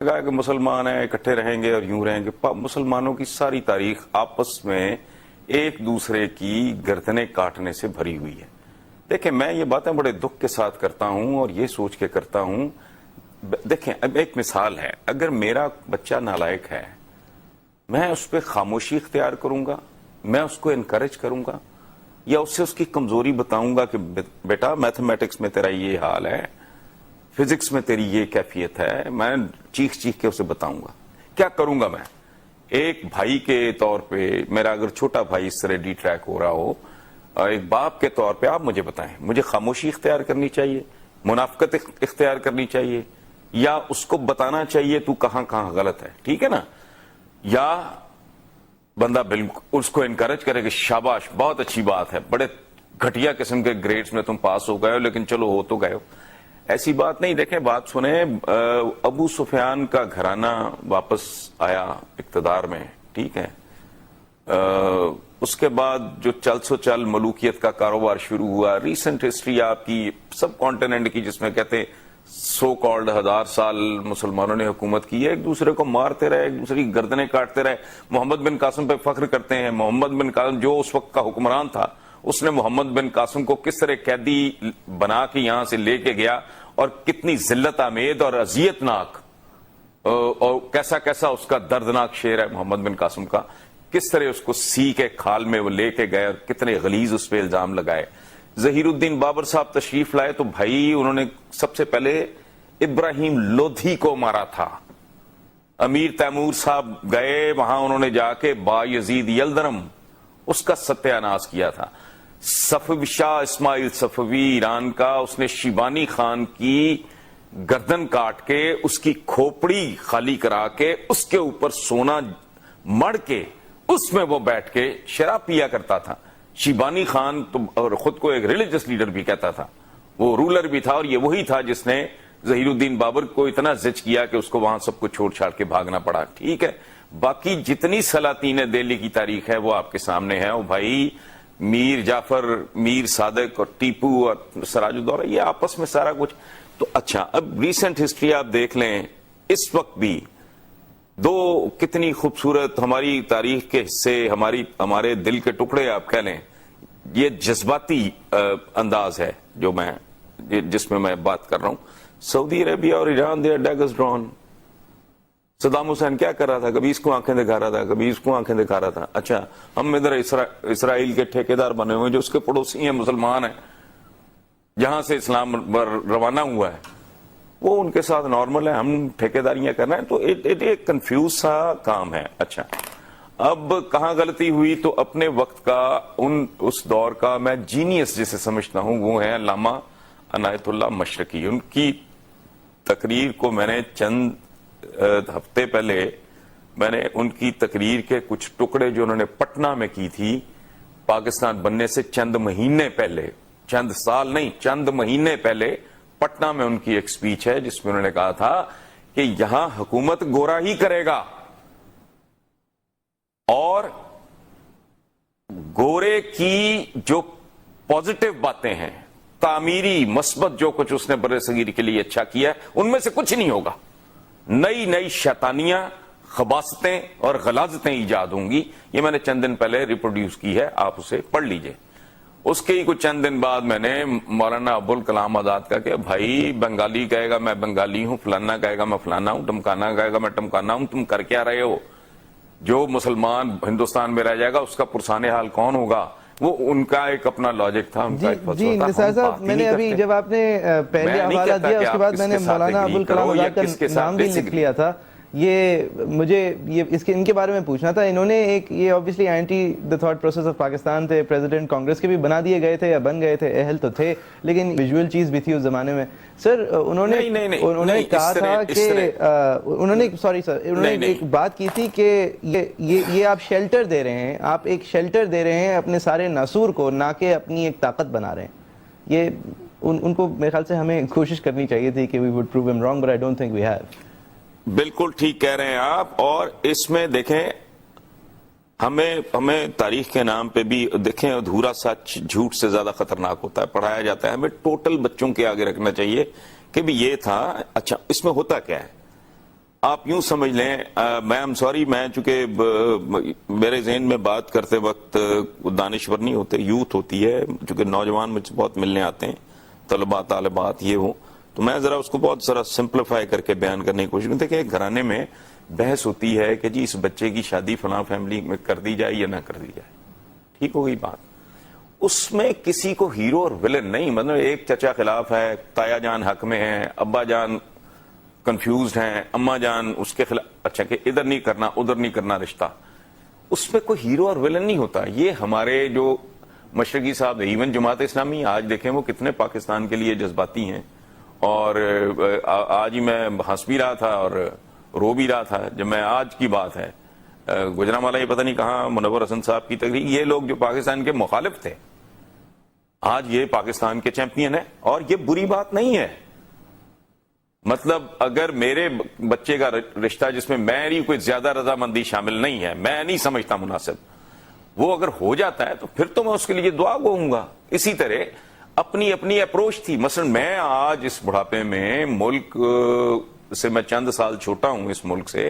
کہا کہ مسلمان ہیں اکٹھے رہیں گے اور یوں رہیں گے. مسلمانوں کی ساری تاریخ آپس میں ایک دوسرے کی گردنیں کاٹنے سے بھری ہوئی ہے. دیکھیں میں یہ باتیں بڑے دکھ کے ساتھ کرتا ہوں اور یہ سوچ کے کرتا ہوں. دیکھیں اب ایک مثال ہے, اگر میرا بچہ نالائق ہے میں اس پہ خاموشی اختیار کروں گا, میں اس کو انکریج کروں گا, یا اس سے اس کی کمزوری بتاؤں گا کہ بیٹا میتھمیٹکس میں تیرا یہ حال ہے, فزکس میں تیری یہ کیفیت ہے, میں چیخ چیخ کے اسے بتاؤں گا. کیا کروں گا میں ایک بھائی کے طور پہ؟ میرا اگر چھوٹا بھائی اس طرح ڈی ٹریک ہو رہا ہو, ایک باپ کے طور پہ آپ مجھے بتائیں, مجھے خاموشی اختیار کرنی چاہیے, منافقت اختیار کرنی چاہیے, یا اس کو بتانا چاہیے تو کہاں کہاں غلط ہے؟ ٹھیک ہے نا. یا بندہ بالکل اس کو انکریج کرے کہ شاباش بہت اچھی بات ہے, بڑے گھٹیا قسم کے گریڈز میں تم پاس ہو گئے ہو لیکن چلو ہو تو گئے ہو. ایسی بات نہیں. دیکھیں بات سنیں, ابو سفیان کا گھرانہ واپس آیا اقتدار میں, ٹھیک ہے, اس کے بعد جو چل سو چل ملوکیت کا کاروبار شروع ہوا. ریسنٹ ہسٹری آپ کی سب کانٹیننٹ کی, جس میں کہتے ہیں سو کالڈ 1000 سال مسلمانوں نے حکومت کی ہے, ایک دوسرے کو مارتے رہے, ایک دوسرے کی گردنیں کاٹتے رہے. محمد بن قاسم پہ فخر کرتے ہیں. محمد بن قاسم جو اس وقت کا حکمران تھا, اس نے محمد بن قاسم کو کس طرح قیدی بنا کے یہاں سے لے کے گیا, اور کتنی ذلت آمیز اور اذیت ناک اور کیسا کیسا اس کا دردناک شعر ہے محمد بن قاسم کا, کس طرح اس کو سی کے کھال میں وہ لے کے گئے اور کتنے غلیظ اس پہ الزام لگائے. ظہیر الدین بابر صاحب تشریف لائے تو بھائی انہوں نے سب سے پہلے ابراہیم لودھی کو مارا تھا. امیر تیمور صاحب گئے وہاں, انہوں نے جا کے با یزید یلدرم اس کا ستیہ ناش کیا تھا. صفوی شاہ اسماعیل صفوی ایران کا, اس نے شیبانی خان کی گردن کاٹ کے اس کی کھوپڑی خالی کرا کے اس کے اوپر سونا مڑ کے اس میں وہ بیٹھ کے شراب پیا کرتا تھا. شیبانی خان تو اور خود کو ایک ریلیجس لیڈر بھی کہتا تھا, وہ رولر بھی تھا, اور یہ وہی تھا جس نے ظہیر الدین بابر کو اتنا زج کیا کہ اس کو وہاں سب کو چھوڑ چھاڑ کے بھاگنا پڑا. ٹھیک ہے, باقی جتنی سلاطین دہلی کی تاریخ ہے وہ آپ کے سامنے ہے. وہ بھائی میر جعفر, میر صادق اور ٹیپو اور سراج الدولہ, یہ آپس میں سارا کچھ. تو اچھا اب ریسنٹ ہسٹری آپ دیکھ لیں, اس وقت بھی دو کتنی خوبصورت ہماری تاریخ کے حصے, ہمارے دل کے ٹکڑے آپ کہہ لیں, یہ جذباتی انداز ہے جو جس میں میں بات کر رہا ہوں. سعودی عربیہ اور Iran, they are daggers drone. Saddam Hussein کیا کر رہا تھا؟ کبھی اس کو آنکھیں دکھا رہا تھا, کبھی اس کو آنکھیں دکھا رہا تھا. اچھا ہم ادھر اسرائیل کے ٹھیکیدار بنے ہوئے, جو اس کے پڑوسی ہیں مسلمان ہیں, جہاں سے اسلام روانہ ہوا ہے, وہ ان کے ساتھ نارمل ہے, ہم ٹھیکیداریاں کر رہے ہیں. تو ایک کنفیوز سا کام ہے. اچھا اب کہاں غلطی ہوئی؟ تو اپنے وقت کا اس دور کا میں جینیس جسے سمجھتا ہوں وہ ہے علامہ عنایت اللہ مشرقی. ان کی تقریر کو میں نے چند ہفتے پہلے میں نے ان کی تقریر کے کچھ ٹکڑے جو انہوں نے پٹنہ میں کی تھی پاکستان بننے سے چند مہینے پہلے, چند سال نہیں چند مہینے پہلے, پٹنہ میں ان کی ایک سپیچ ہے جس میں انہوں نے کہا تھا کہ یہاں حکومت گورا ہی کرے گا, اور گورے کی جو پازیٹو باتیں ہیں, تعمیری مثبت جو کچھ اس نے برصغیر کے لیے اچھا کیا ہے, ان میں سے کچھ نہیں ہوگا. نئی نئی شیطانیاں, خباثتیں اور غلاظتیں ایجاد ہوں گی. یہ میں نے چند دن پہلے ریپروڈیوس کی ہے, آپ اسے پڑھ لیجئے. اس کے ہی کچھ چند دن بعد میں نے مولانا ابوالکلام آزاد کا کہ بھائی بنگالی کہے گا میں بنگالی ہوں, فلانا کہے گا میں فلانا ہوں, ٹمکانا کہے گا میں ٹمکانا ہوں, تم کر کیا رہے ہو؟ جو مسلمان ہندوستان میں رہ جائے گا اس کا پرسان حال کون ہوگا؟ وہ ان کا ایک اپنا لاجک تھا, ان کا ایک فلسفہ تھا. نثار صاحب میں نے ابھی جب آپ نے پہلے حوالہ دیا اس کے بعد میں نے مولانا ابوالکلام آزاد کا نام بھی لکھ لیا تھا. یہ مجھے ان کے بارے میں پوچھنا تھا. انہوں نے ایک یہ obviously anti the thought process of Pakistan تھے, پریزیڈنٹ کانگریس کے بھی بنا دیے گئے تھے یا بن گئے تھے, اہل تو تھے, لیکن ویژول چیز بھی تھی اس زمانے میں. سر انہوں نے کہا تھا کہ انہوں نے ایک بات کی تھی کہ یہ آپ شیلٹر دے رہے ہیں, آپ ایک شیلٹر دے رہے ہیں اپنے سارے ناسور کو, نہ کہ اپنی ایک طاقت بنا رہے ہیں. یہ ان کو میرے خیال سے ہمیں کوشش کرنی چاہیے تھی کہ we would prove him wrong, but I don't think we have. بالکل ٹھیک کہہ رہے ہیں آپ. اور اس میں دیکھیں ہمیں تاریخ کے نام پہ بھی دیکھیں ادھورا سچ جھوٹ سے زیادہ خطرناک ہوتا ہے, پڑھایا جاتا ہے. ہمیں ٹوٹل بچوں کے آگے رکھنا چاہیے کہ بھی یہ تھا. اچھا اس میں ہوتا کیا ہے؟ آپ یوں سمجھ لیں، میں سوری، میں چونکہ میرے ذہن میں بات کرتے وقت دانشور نہیں ہوتے، یوتھ ہوتی ہے، چونکہ نوجوان مجھ سے بہت ملنے آتے ہیں، طلباء طالبات یہ ہو، تو میں ذرا اس کو بہت ذرا سمپلیفائی کر کے بیان کرنے کی کوشش کرتا کہ ایک گھرانے میں بحث ہوتی ہے کہ جی اس بچے کی شادی فلاں فیملی میں کر دی جائے یا نہ کر دی جائے، ٹھیک ہو گئی بات. اس میں کسی کو ہیرو اور ولن نہیں، مطلب ایک چچا خلاف ہے، تایا جان حق میں ہیں، ابا جان کنفیوزڈ ہیں، اماں جان اس کے خلاف، اچھا کہ ادھر نہیں کرنا ادھر نہیں کرنا رشتہ، اس میں کوئی ہیرو اور ولن نہیں ہوتا. یہ ہمارے جو مشرقی صاحب، ایون جماعت اسلامی آج دیکھیں وہ کتنے پاکستان کے لیے جذباتی ہیں، اور آج ہی میں ہنس بھی رہا تھا اور رو بھی رہا تھا جب میں، آج کی بات ہے، گجرانوالہ یہ پتہ نہیں کہاں، منور حسن صاحب کی تقریر، یہ لوگ جو پاکستان کے مخالف تھے آج یہ پاکستان کے چیمپئن ہیں، اور یہ بری بات نہیں ہے. مطلب اگر میرے بچے کا رشتہ جس میں میری کوئی زیادہ رضامندی شامل نہیں ہے، میں نہیں سمجھتا مناسب، وہ اگر ہو جاتا ہے تو پھر تو میں اس کے لیے دعا گوں گا. اسی طرح اپنی اپنی اپروچ تھی. مثلا میں آج اس بڑھاپے میں، ملک سے میں چند سال چھوٹا ہوں اس ملک سے،